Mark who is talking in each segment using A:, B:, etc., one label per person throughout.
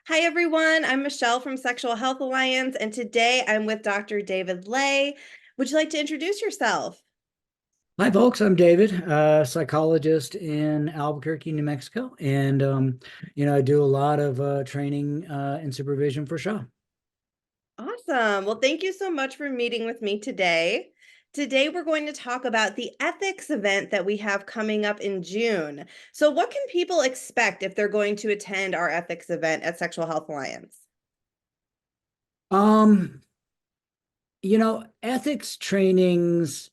A: Hi, everyone. I'm Michelle from Sexual Health Alliance, and today I'm with Dr. David Lay. Would you like to introduce yourself?
B: Hi, folks. I'm David, psychologist in Albuquerque, New Mexico, and I do a lot of training and supervision for SHA.
A: Awesome. Well, thank you so much for meeting with me today. Today, we're going to talk about the ethics event that we have coming up in June. So, what can people expect if they're going to attend our ethics event at Sexual Health Alliance?
B: Um, Ethics trainings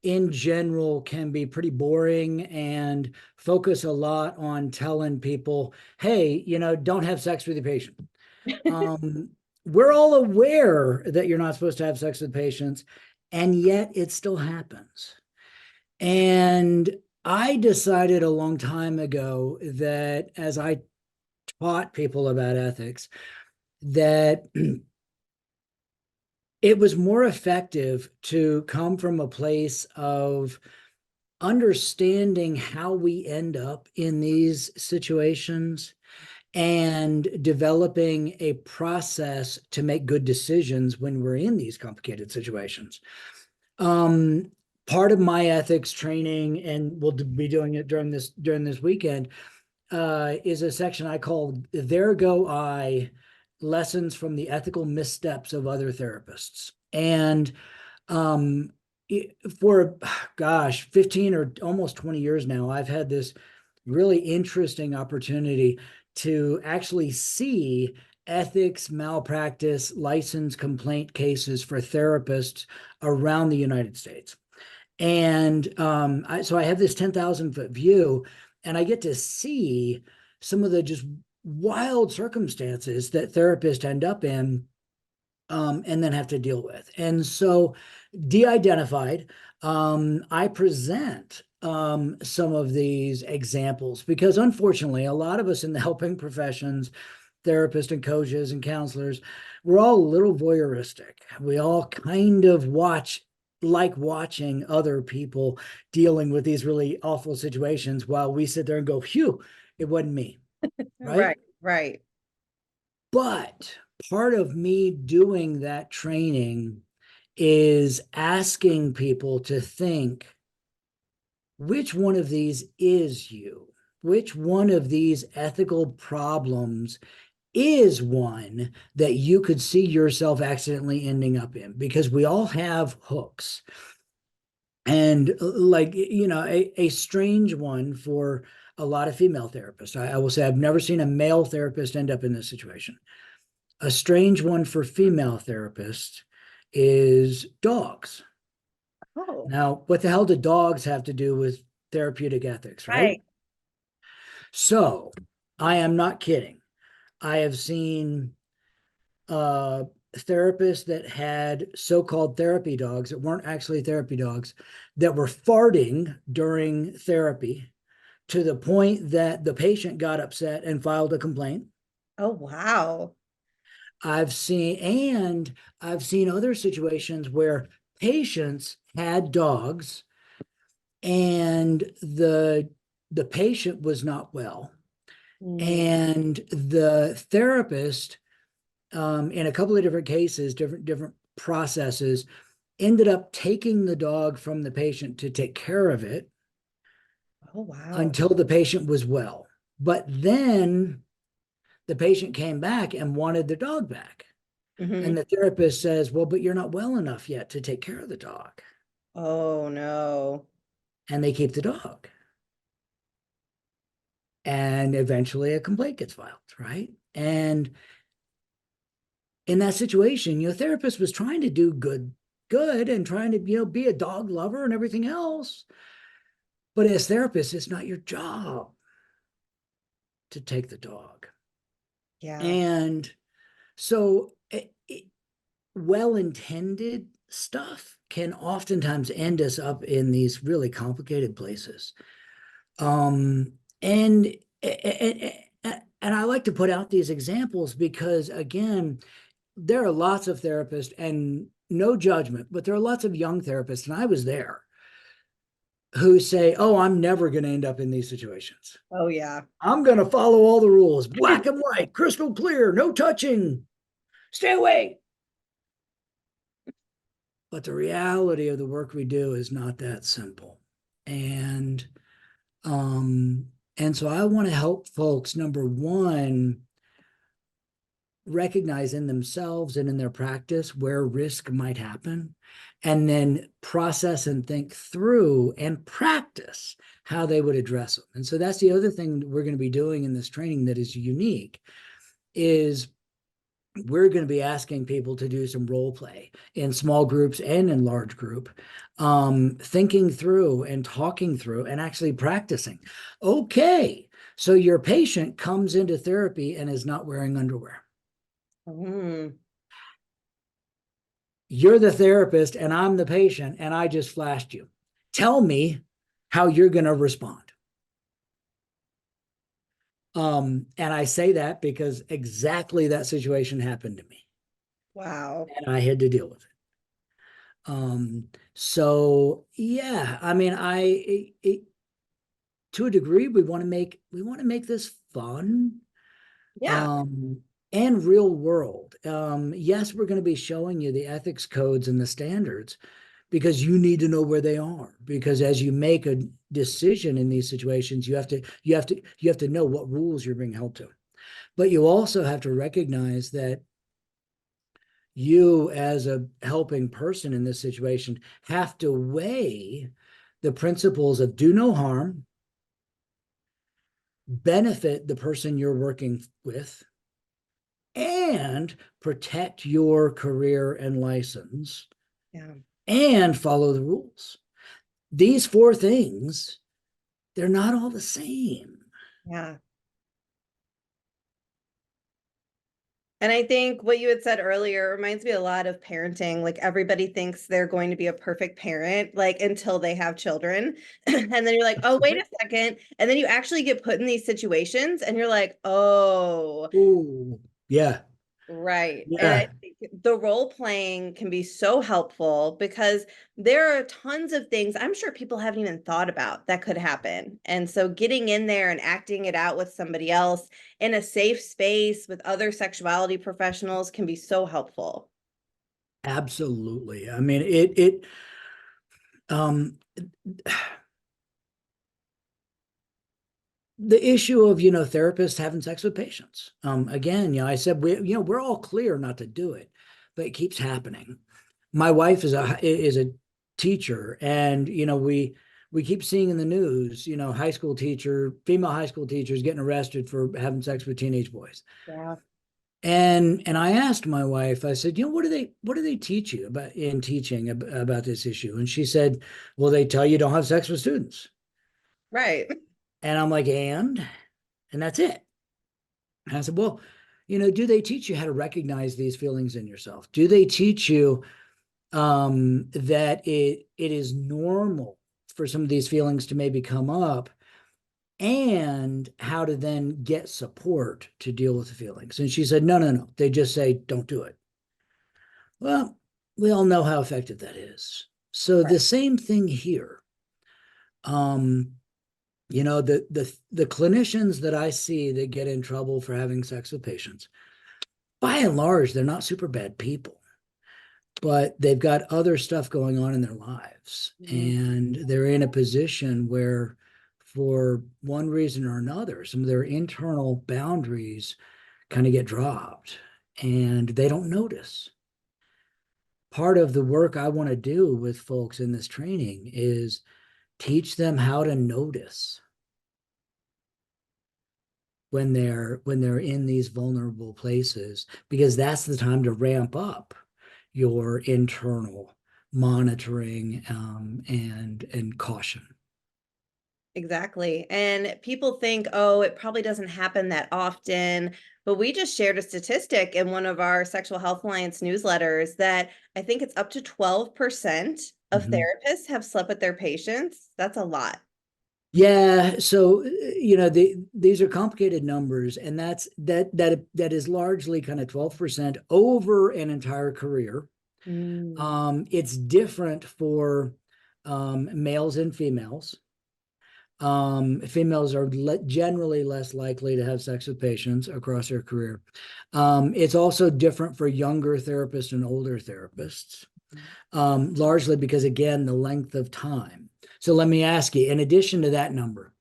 B: in general can be pretty boring and focus a lot on telling people, hey, don't have sex with your patient. Um, we're all aware that you're not supposed to have sex with patients, and yet it still happens. And I decided a long time ago that as I taught people about ethics, that it was more effective to come from a place of understanding how we end up in these situations and developing a process to make good decisions when we're in these complicated situations. Um, Part of my ethics training, and we'll be doing it during this weekend, is a section I call "There Go I: Lessons from the Ethical Missteps of Other Therapists." And um, for gosh, 15 or almost 20 years now, I've had this really interesting opportunity to actually see ethics malpractice license complaint cases for therapists around the United States. And so I have this 10,000-foot view, and I get to see some of the just wild circumstances that therapists end up in, and then have to deal with. And so, de-identified, I present some of these examples because, unfortunately, a lot of us in the helping professions, therapists and coaches and counselors, we're all a little voyeuristic. We all kind of like watching other people dealing with these really awful situations while we sit there and go, phew, it wasn't me, right?
A: Right, right.
B: But part of me doing that training is asking people to think, which one of these is you? Which one of these ethical problems is one that you could see yourself accidentally ending up in? Because we all have hooks. And a strange one for a lot of female therapists. I will say I've never seen a male therapist end up in this situation. A strange one for female therapists is dogs.
A: Oh,
B: Now, what the hell do dogs have to do with therapeutic ethics, right?
A: right.
B: So, I am not kidding. I have seen uh, therapists that had so-called therapy dogs that weren't actually therapy dogs that were farting during therapy to the point that the patient got upset and filed a complaint.
A: Oh, wow.
B: I've seen, and I've seen other situations where patients had dogs and the patient was not well.
A: Mm.
B: And the therapist, in a couple of different cases, different processes, ended up taking the dog from the patient to take care of it
A: Oh, wow.
B: until the patient was well. But then the patient came back and wanted the dog back. And
A: Hmm.
B: the therapist says, well, but you're not well enough yet to take care of the dog.
A: Oh, no.
B: And they keep the dog. And eventually a complaint gets filed, right? And in that situation, your therapist was trying to do good and trying to, be a dog lover and everything else. But as therapist, it's not your job to take the dog.
A: Yeah.
B: And so well-intended stuff can oftentimes end us up in these really complicated places. Um, and and I like to put out these examples because, again, there are lots of therapists, and no judgment, but there are lots of young therapists, and I was there, who say, oh, I'm never going to end up in these situations.
A: Oh, yeah.
B: I'm going to follow all the rules, black and white, crystal clear, no touching, stay away. But the reality of the work we do is not that simple. And um, and so I want to help folks, number one, recognize in themselves and in their practice where risk might happen, and then process and think through and practice how they would address them. And so that's the other thing that we're going to be doing in this training that is unique is we're going to be asking people to do some role play in small groups and in large group, thinking through and talking through and actually practicing. Okay, so your patient comes into therapy and is not wearing underwear.
A: Mm,
B: You're the therapist and I'm the patient, and I just flashed you. Tell me how you're going to respond. And I say that because exactly that situation happened to me
A: wow.
B: and I had to deal with it. So yeah, I mean, to a degree, we want to make this fun,
A: Yeah.
B: um, and real world. Yes, we're going to be showing you the ethics codes and the standards because you need to know where they are. Because as you make a decision in these situations, you have to know what rules you're being held to. But you also have to recognize that you, as a helping person in this situation, have to weigh the principles of do no harm, benefit the person you're working with, and protect your career and license,
A: Yeah.
B: and follow the rules. These four things, they're not all the same.
A: Yeah. And I think what you had said earlier reminds me a lot of parenting. Like everybody thinks they're going to be a perfect parent, like until they have children. And then you're like, oh, wait a second. And then you actually get put in these situations and you're like, oh,
B: Ooh, yeah,
A: right. And I
B: yeah,
A: think the role playing can be so helpful because there are tons of things I'm sure people haven't even thought about that could happen. And so getting in there and acting it out with somebody else in a safe space with other sexuality professionals can be so helpful.
B: absolutely. I mean, it um the issue of therapists having sex with patients, again, I said we're all clear not to do it, but it keeps happening. My wife is a teacher, and we keep seeing in the news, female high school teachers getting arrested for having sex with teenage boys.
A: Yeah.
B: And I asked my wife, I said, what do they teach you about in teaching about this issue? And she said, well, they tell you don't have sex with students.
A: Right.
B: And I'm like, and that's it. And I said, well, do they teach you how to recognize these feelings in yourself? Do they teach you that it is normal for some of these feelings to maybe come up, and how to then get support to deal with the feelings? And she said, no, no, no. They just say, don't do it. Well, we all know how effective that is. So
A: Right.
B: the same thing here. Um, the clinicians that I see that get in trouble for having sex with patients, by and large, they're not super bad people, but they've got other stuff going on in their lives.
A: Mhm.
B: And they're in a position where, for one reason or another, some of their internal boundaries kind of get dropped and they don't notice. Part of the work I want to do with folks in this training is teach them how to notice when they're in these vulnerable places, because that's the time to ramp up your internal monitoring, and caution.
A: Exactly. And people think, oh, it probably doesn't happen that often. But we just shared a statistic in one of our Sexual Health Alliance newsletters that I think it's up to 12% of
B: Mhm.
A: therapists have slept with their patients. That's a lot.
B: Yeah, so these are complicated numbers, and that is largely kind of 12% over an entire career.
A: Mm,
B: It's different for males and females. Females are generally less likely to have sex with patients across their career. It's also different for younger therapists and older therapists, largely because, again, the length of time. So let me ask you, in addition to that number,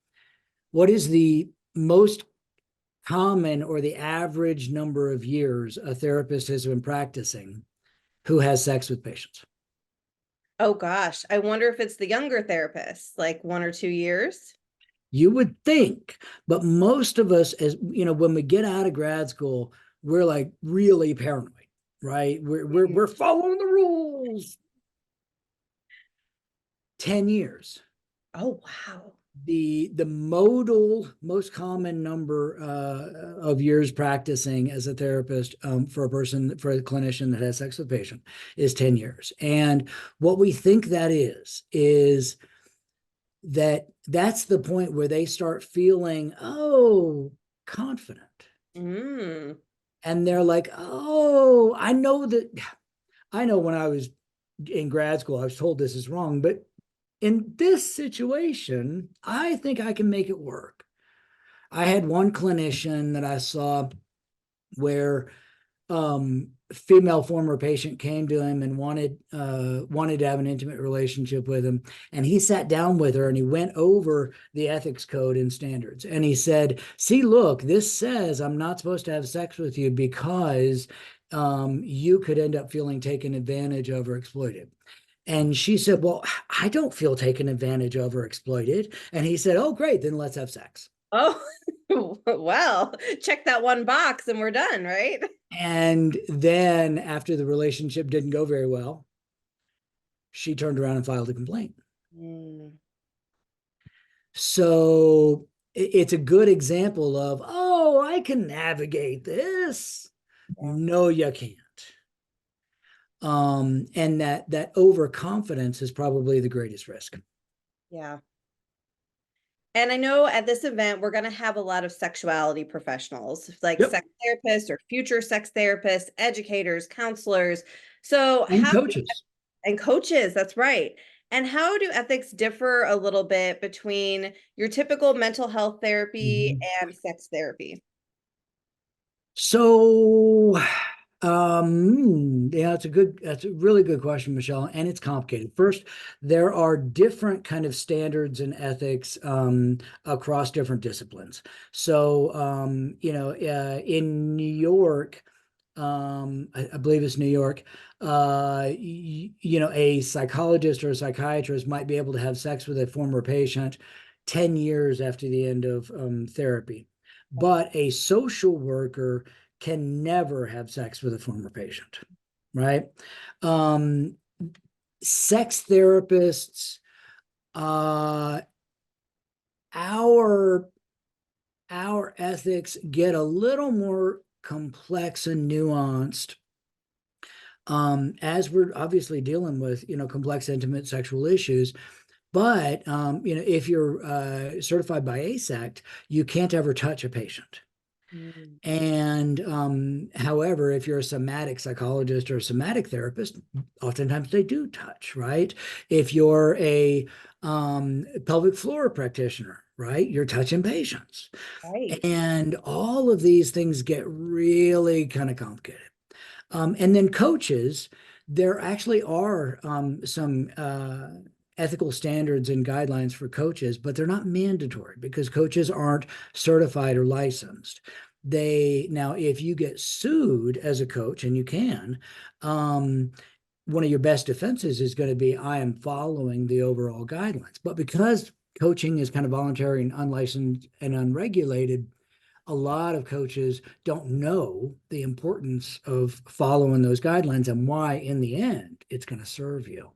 B: what is the most common or the average number of years a therapist has been practicing who has sex with patients?
A: Oh gosh, I wonder if it's the younger therapists, like 1 or 2 years.
B: You would think, but most of us, as you know, when we get out of grad school, we're like really paranoid, right? We're following the rules. 10 years.
A: Oh wow.
B: The modal most common number of years practicing as a therapist for a clinician that has sex with a patient is 10 years. And what we think that is that's the point where they start feeling, oh, confident.
A: Mm.
B: And they're like, oh, I know when I was in grad school, I was told this is wrong, but in this situation, I think I can make it work. I had one clinician that I saw where female former patient came to him and wanted to have an intimate relationship with him, and he sat down with her and he went over the ethics code and standards, and he said, see, look, this says I'm not supposed to have sex with you because you could end up feeling taken advantage of or exploited. And she said, well, I don't feel taken advantage of or exploited. And he said, oh, great, then let's have sex.
A: Oh, well, check that one box and we're done, right?
B: And then after the relationship didn't go very well, she turned around and filed a complaint.
A: Mm.
B: So it's a good example of, oh, I can navigate this.
A: Yeah.
B: No, you can't. And that overconfidence is probably the greatest risk.
A: Yeah. And I know at this event, we're going to have a lot of sexuality professionals, like
B: Yep.
A: sex therapists or future sex therapists, educators, counselors. So,
B: And
A: how
B: coaches.
A: and coaches, that's right. And how do ethics differ a little bit between your typical mental health therapy
B: Mhm.
A: and sex therapy?
B: So, yeah, that's a really good question, Michelle, and it's complicated. First, there are different kind of standards and ethics across different disciplines. So, in New York, I believe it's New York, a psychologist or a psychiatrist might be able to have sex with a former patient 10 years after the end of therapy. But a social worker can never have sex with a former patient, right? Um, Sex therapists, uh, our our ethics get a little more complex and nuanced as we're obviously dealing with complex intimate sexual issues. But if you're certified by ASACT, you can't ever touch a patient.
A: Mm.
B: And however, if you're a somatic psychologist or a somatic therapist, oftentimes they do touch, right? If you're a pelvic floor practitioner, right, you're touching patients.
A: Right.
B: And all of these things get really kind of complicated. And then coaches, there actually are some ethical standards and guidelines for coaches, but they're not mandatory because coaches aren't certified or licensed. Now, if you get sued as a coach, and you can, one of your best defenses is going to be, I am following the overall guidelines. But because coaching is kind of voluntary and unlicensed and unregulated, a lot of coaches don't know the importance of following those guidelines and why, in the end, it's going to serve you.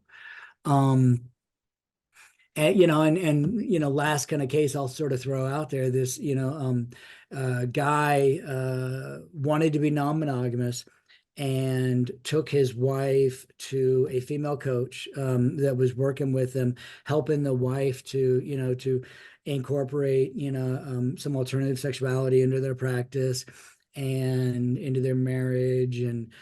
B: Um, and last kind of case I'll sort of throw out there, this guy wanted to be non-monogamous and took his wife to a female coach that was working with them, helping the wife to incorporate some alternative sexuality into their practice and into their marriage, and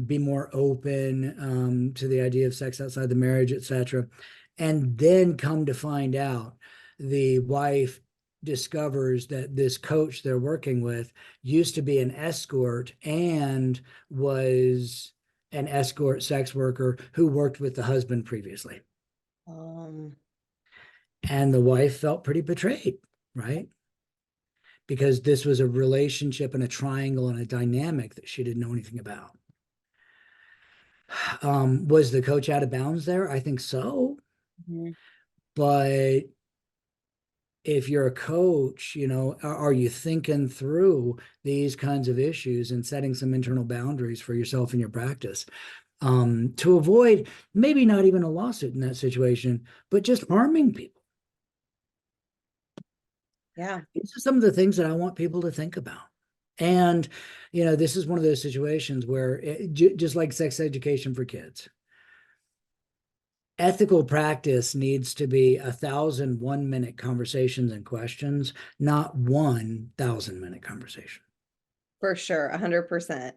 B: be more open to the idea of sex outside the marriage, etc. And then come to find out, the wife discovers that this coach they're working with used to be an escort and was an escort sex worker who worked with the husband previously.
A: Um,
B: And the wife felt pretty betrayed, right? Because this was a relationship and a triangle and a dynamic that she didn't know anything about. Was the coach out of bounds there? I think so.
A: mhm.
B: But if you're a coach, are you thinking through these kinds of issues and setting some internal boundaries for yourself and your practice, to avoid maybe not even a lawsuit in that situation, but just harming people?
A: Yeah,
B: These are some of the things that I want people to think about. And, this is one of those situations where just like sex education for kids, ethical practice needs to be 1,000 1-minute conversations and questions, not 1,000-minute conversation.
A: for sure, 100%.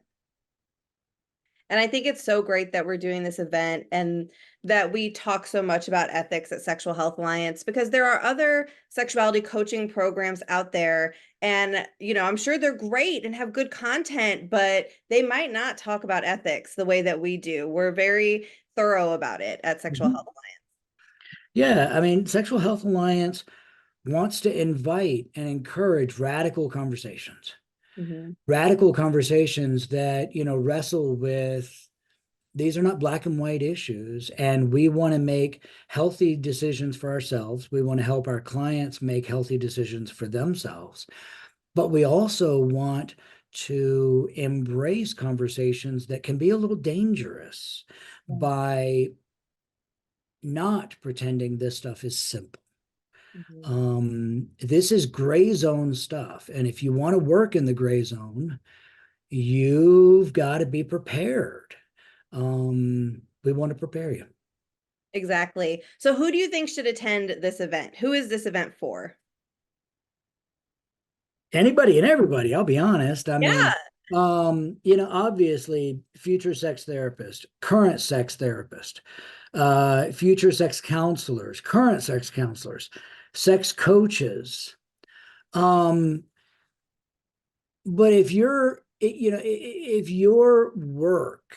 A: And I think it's so great that we're doing this event and that we talk so much about ethics at Sexual Health Alliance because there are other sexuality coaching programs out there. And, I'm sure they're great and have good content, but they might not talk about ethics the way that we do. We're very thorough about it at Sexual
B: Mhm.
A: Health
B: Yeah, I mean, Sexual Health Alliance wants to invite and encourage
A: Alliance.
B: radical conversations that, wrestle with these are not black and white issues. And we want to make healthy decisions for ourselves. We want to help our clients make healthy decisions for themselves. But we also want to embrace conversations that can be a little dangerous
A: Mhm.
B: by not pretending this stuff is simple.
A: Mhm.
B: This is gray zone stuff. And if you want to work in the gray zone, you've got to be prepared. We want to prepare you.
A: Exactly. So who do you think should attend this event? Who is this event for?
B: Anybody and everybody, I'll be honest. I
A: Yeah.
B: mean, obviously, future sex therapist, current sex therapist, future sex counselors, current sex counselors, sex coaches. Um, but if your work,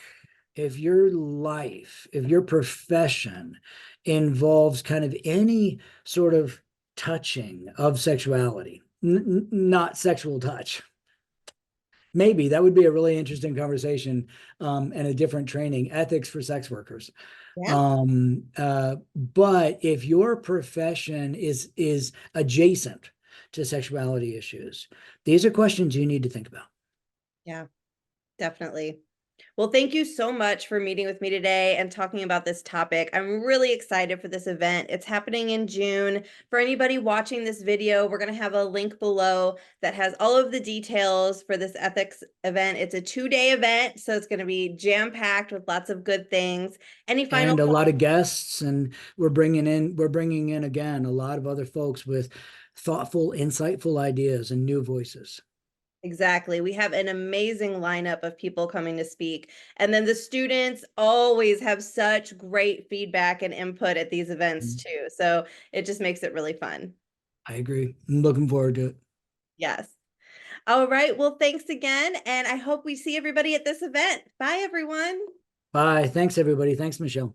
B: if your life, if your profession involves kind of any sort of touching of sexuality, not sexual touch, maybe that would be a really interesting conversation, and a different training, ethics for sex workers.
A: Yeah.
B: But if your profession is adjacent to sexuality issues, these are questions you need to think about.
A: Yeah, definitely. Well, thank you so much for meeting with me today and talking about this topic. I'm really excited for this event. It's happening in June. For anybody watching this video, we're going to have a link below that has all of the details for this ethics event. It's a 2-day event, so it's going to be jam-packed with lots of good things. Any final
B: And a lot
A: thoughts?
B: of guests, and we're bringing in again a lot of other folks with thoughtful, insightful ideas and new voices.
A: Exactly. We have an amazing lineup of people coming to speak. And then the students always have such great feedback and input at these events too. So it just makes it really fun.
B: I agree. I'm looking forward to it.
A: Yes. All right. Well, thanks again. And I hope we see everybody at this event. Bye, everyone.
B: Bye. Thanks, everybody. Thanks, Michelle.